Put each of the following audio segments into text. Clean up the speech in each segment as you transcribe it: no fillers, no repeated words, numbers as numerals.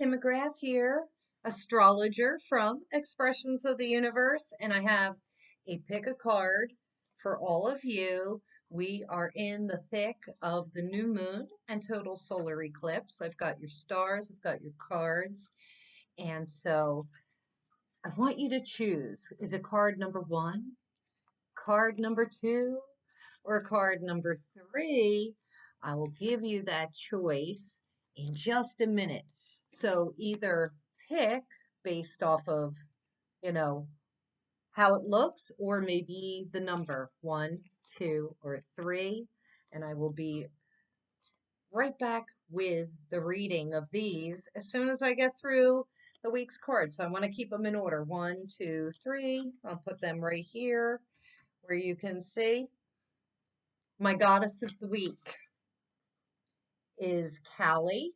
Kim McGrath here, astrologer from Expressions of the Universe, and I have a pick a card for all of you. We are in the thick of the new moon and total solar eclipse. I've got your stars, I've got your cards, and so I want you to choose. Is it card number one, card number two, or card number three? I will give you that choice in just a minute. So either pick based off of, you know, how it looks, or maybe the number one, two, or three. And I will be right back with the reading of these as soon as I get through the week's cards. So I want to keep them in order. One, two, three. I'll put them right here where you can see. My goddess of the week is Callie.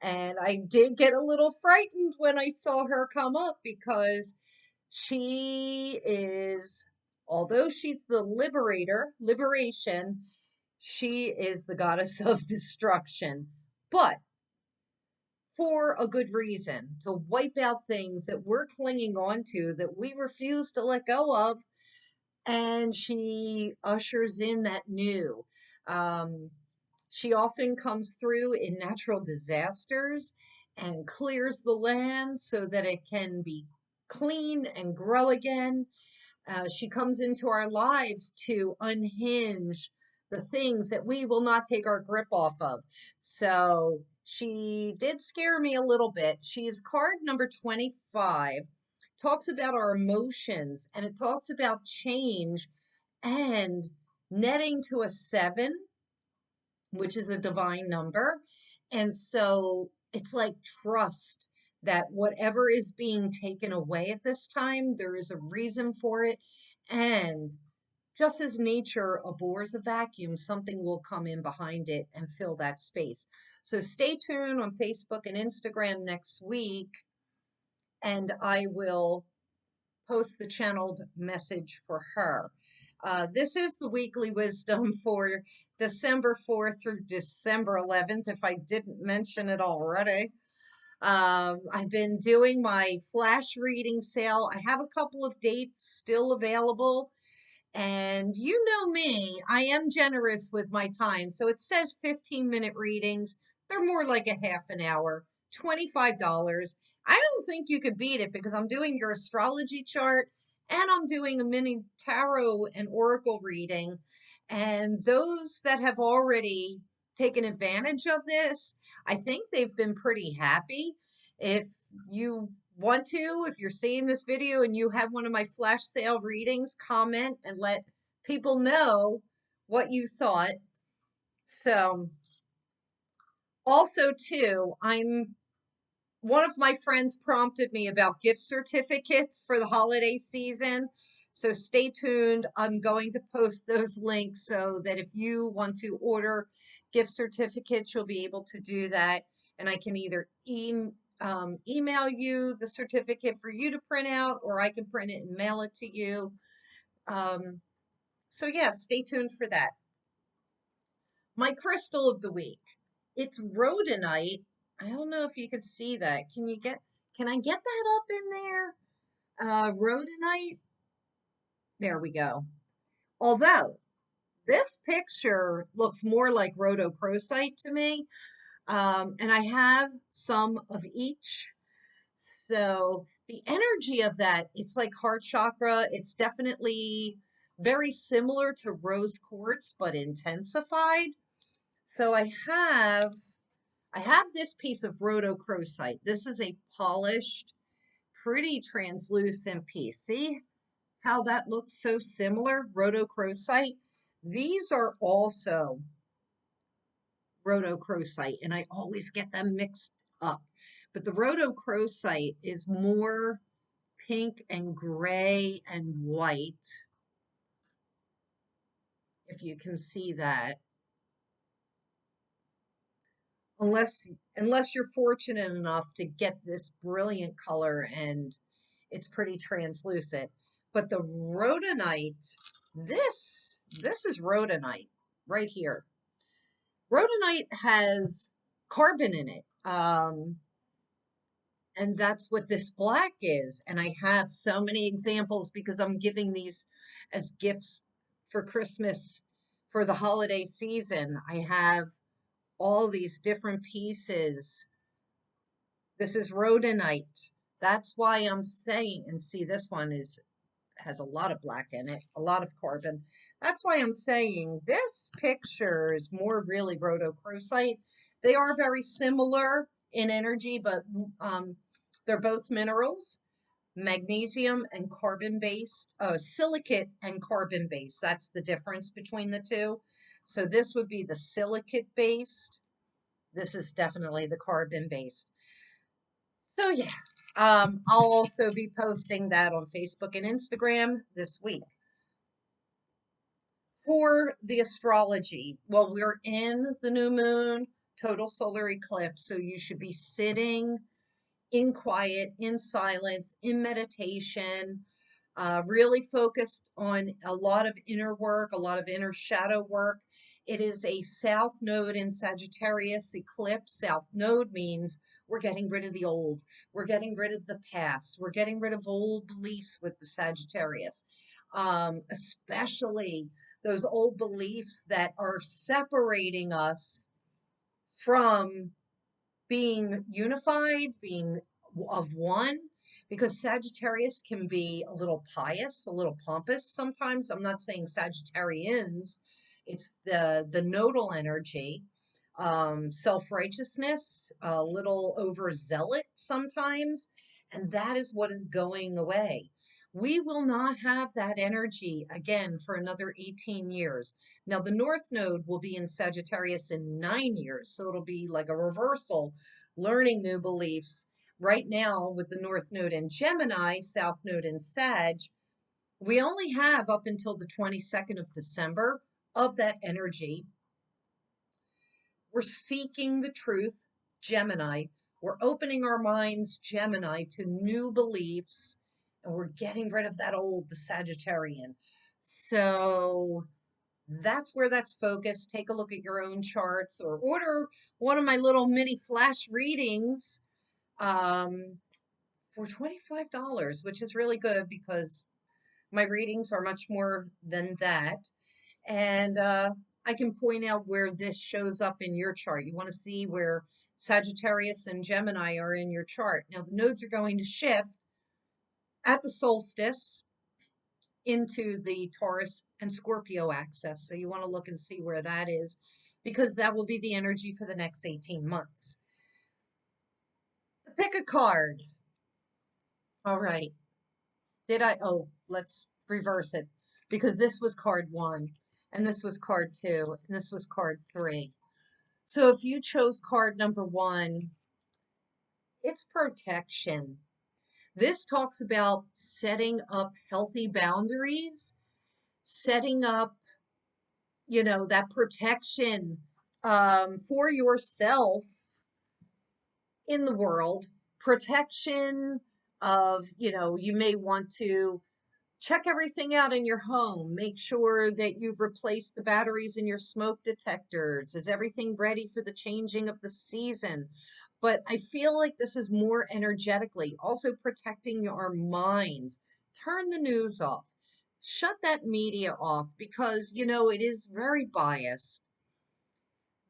And I did get a little frightened when I saw her come up because she is, although she's the liberation, she is the goddess of destruction. But for a good reason, to wipe out things that we're clinging on to, that we refuse to let go of. And she ushers in that new. Um, She often comes through in natural disasters and clears the land so that it can be clean and grow again. She comes into our lives to unhinge the things that we will not take our grip off of. So she did scare me a little bit. She is card number 25, talks about our emotions, and it talks about change and netting to a 7, which is a divine number. And so it's like trust that whatever is being taken away at this time, there is a reason for it. And just as nature abhors a vacuum, something will come in behind it and fill that space. So stay tuned on Facebook and Instagram next week, and I will post the channeled message for her. This is the weekly wisdom for December 4th through December 11th, if I didn't mention it already. I've been doing my flash reading sale. I have a couple of dates still available. And you know me, I am generous with my time. So it says 15-minute readings. They're more like a half an hour, $25. I don't think you could beat it because I'm doing your astrology chart and I'm doing a mini tarot and oracle reading. And those that have already taken advantage of this, I think they've been pretty happy. If you want to, if you're seeing this video and you have one of my flash sale readings, comment and let people know what you thought. So also too, one of my friends prompted me about gift certificates for the holiday season. So stay tuned. I'm going to post those links so that if you want to order gift certificates, you'll be able to do that. And I can either email you the certificate for you to print out, or I can print it and mail it to you. So yeah, stay tuned for that. My crystal of the week, it's rhodonite. I don't know if you can see that. Can I get that up in there? Rhodonite. There we go. Although this picture looks more like rhodochrosite to me. And I have some of each. So the energy of that, it's like heart chakra. It's definitely very similar to rose quartz, but intensified. So I have this piece of rhodochrosite. This is a polished, pretty translucent piece. See how that looks so similar? Rhodochrosite. These are also rhodochrosite, and I always get them mixed up. But the rhodochrosite is more pink and gray and white, if you can see that. Unless you're fortunate enough to get this brilliant color and it's pretty translucent. But the rhodonite, this is rhodonite right here. Rhodonite has carbon in it. And that's what this black is. And I have so many examples because I'm giving these as gifts for Christmas for the holiday season. I have all these different pieces. This is rhodonite. That's why I'm saying, and see, this one has a lot of black in it, a lot of carbon. That's why I'm saying this picture is more really rhodochrosite. They are very similar in energy, but they're both minerals, magnesium and carbon based, silicate and carbon based. That's the difference between the two. So this would be the silicate based. This is definitely the carbon based. So yeah, I'll also be posting that on Facebook and Instagram this week. For the astrology, well, we're in the new moon, total solar eclipse, so you should be sitting in quiet, in silence, in meditation, really focused on a lot of inner work, a lot of inner shadow work. It is a South Node in Sagittarius eclipse. South Node means we're getting rid of the old, we're getting rid of the past, we're getting rid of old beliefs with the Sagittarius, especially those old beliefs that are separating us from being unified, being of one, because Sagittarius can be a little pious, a little pompous sometimes. I'm not saying Sagittarians, it's the nodal energy, self-righteousness, a little overzealot sometimes, and that is what is going away. We will not have that energy again for another 18 years. Now, the North Node will be in Sagittarius in 9 years, so it'll be like a reversal, learning new beliefs. Right now, with the North Node in Gemini, South Node in Sag, we only have up until the 22nd of December of that energy. We're seeking the truth, Gemini. We're opening our minds, Gemini, to new beliefs, and we're getting rid of that old, the Sagittarian. So that's where that's focused. Take a look at your own charts or order one of my little mini flash readings um, for $25, which is really good because my readings are much more than that. And I can point out where this shows up in your chart. You want to see where Sagittarius and Gemini are in your chart. Now, the nodes are going to shift at the solstice into the Taurus and Scorpio axis. So you want to look and see where that is because that will be the energy for the next 18 months. Pick a card. All right. Oh, let's reverse it because this was card one and this was card two and this was card three. So if you chose card number one, it's protection. This talks about setting up healthy boundaries, setting up, that protection for yourself in the world, protection of, you may want to check everything out in your home. Make sure that you've replaced the batteries in your smoke detectors. Is everything ready for the changing of the season? But I feel like this is more energetically, also protecting your minds. Turn the news off. Shut that media off because, it is very biased.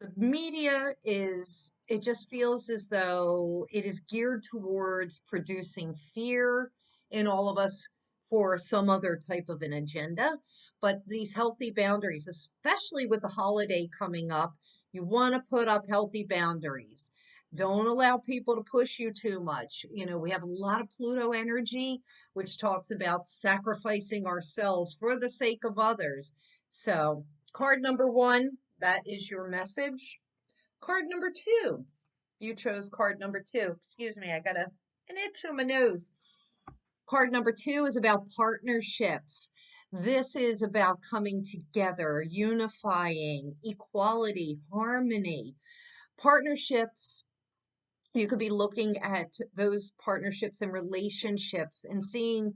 The media it just feels as though it is geared towards producing fear in all of us for some other type of an agenda. But these healthy boundaries, especially with the holiday coming up, you want to put up healthy boundaries. Don't allow people to push you too much. We have a lot of Pluto energy, which talks about sacrificing ourselves for the sake of others. So, card number one, that is your message. Card number two. You chose card number two. Excuse me, I got an itch on my nose. Card number two is about partnerships. This is about coming together, unifying, equality, harmony. Partnerships, you could be looking at those partnerships and relationships and seeing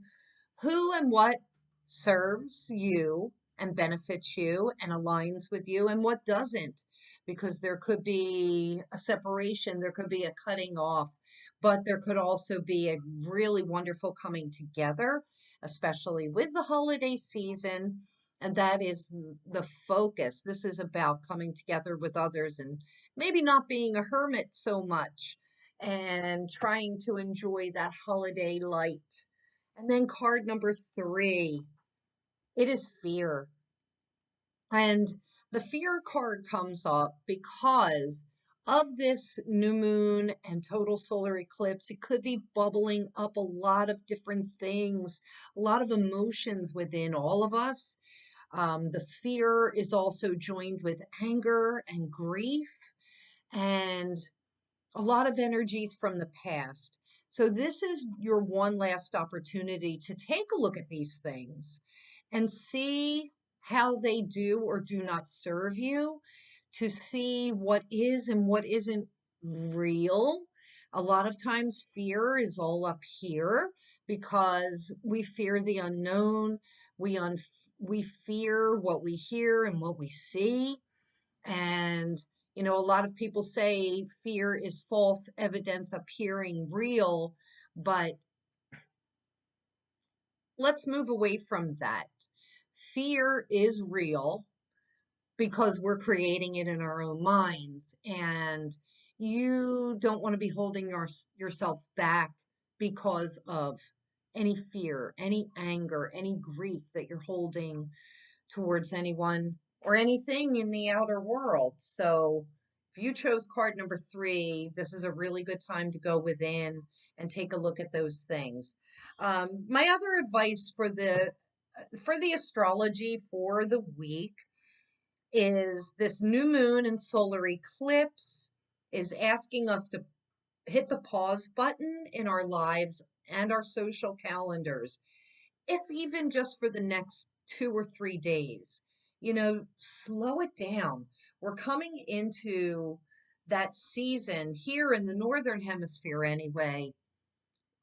who and what serves you and benefits you and aligns with you and what doesn't, because there could be a separation, there could be a cutting off. but there could also be a really wonderful coming together, especially with the holiday season. And that is the focus. This is about coming together with others and maybe not being a hermit so much and trying to enjoy that holiday light. And then card number 3, it is fear. And the fear card comes up because of this new moon and total solar eclipse. It could be bubbling up a lot of different things, a lot of emotions within all of us. The fear is also joined with anger and grief and a lot of energies from the past. So, this is your one last opportunity to take a look at these things and see how they do or do not serve you, to see what is and what isn't real. A lot of times, fear is all up here because we fear the unknown. We, we fear what we hear and what we see. And, a lot of people say fear is false evidence appearing real, but let's move away from that. Fear is real because we're creating it in our own minds. And you don't want to be holding yourselves back because of any fear, any anger, any grief that you're holding towards anyone or anything in the outer world. So if you chose card number 3, this is a really good time to go within and take a look at those things. My other advice for the astrology for the week is this new moon and solar eclipse is asking us to hit the pause button in our lives and our social calendars, if even just for the next 2 or 3 days. Slow it down. We're coming into that season here in the Northern Hemisphere, anyway,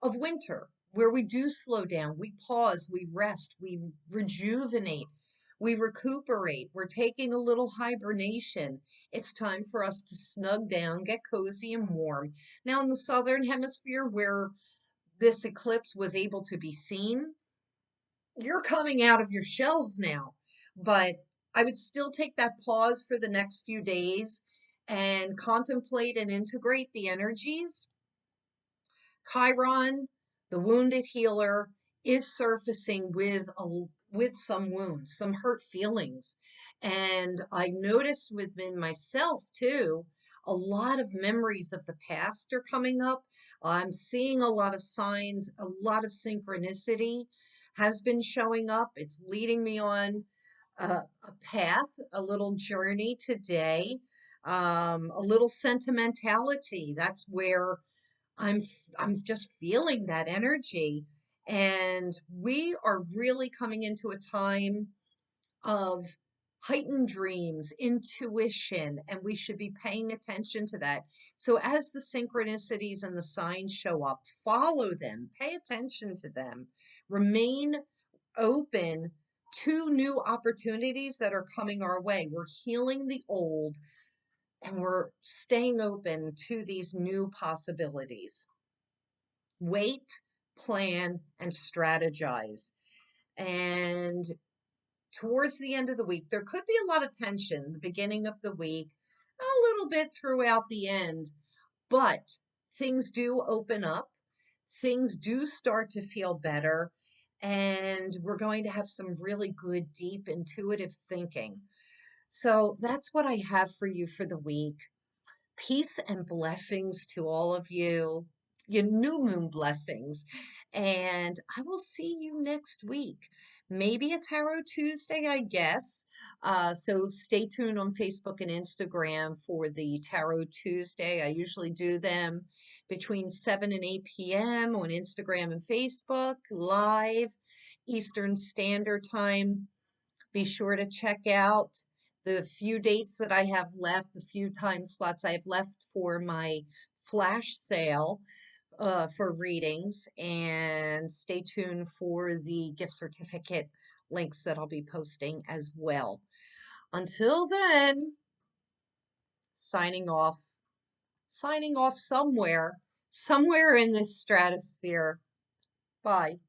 of winter, where we do slow down, we pause, we rest, we rejuvenate, we recuperate, we're taking a little hibernation. It's time for us to snug down, get cozy and warm. Now, in the Southern Hemisphere, where this eclipse was able to be seen, you're coming out of your shells now. But I would still take that pause for the next few days and contemplate and integrate the energies. Chiron, the wounded healer, is surfacing with some wounds, some hurt feelings. And I noticed within myself too, a lot of memories of the past are coming up. I'm seeing a lot of signs, a lot of synchronicity has been showing up. It's leading me on a path, a little journey today, a little sentimentality. That's where I'm just feeling that energy. And we are really coming into a time of heightened dreams, intuition, and we should be paying attention to that. So as the synchronicities and the signs show up, follow them, pay attention to them, remain open to new opportunities that are coming our way. We're healing the old and we're staying open to these new possibilities. Wait, plan, and strategize. And towards the end of the week, there could be a lot of tension, the beginning of the week, a little bit throughout the end, but things do open up. Things do start to feel better. And we're going to have some really good, deep, intuitive thinking. So that's what I have for you for the week. Peace and blessings to all of you, your new moon blessings. And I will see you next week. Maybe a Tarot Tuesday, I guess. So stay tuned on Facebook and Instagram for the Tarot Tuesday. I usually do them between 7 and 8 p.m. on Instagram and Facebook, live Eastern Standard Time. Be sure to check out the few dates that I have left, the few time slots I have left for my flash sale for readings, and stay tuned for the gift certificate links that I'll be posting as well. Until then, signing off somewhere. somewhere in this stratosphere. Bye.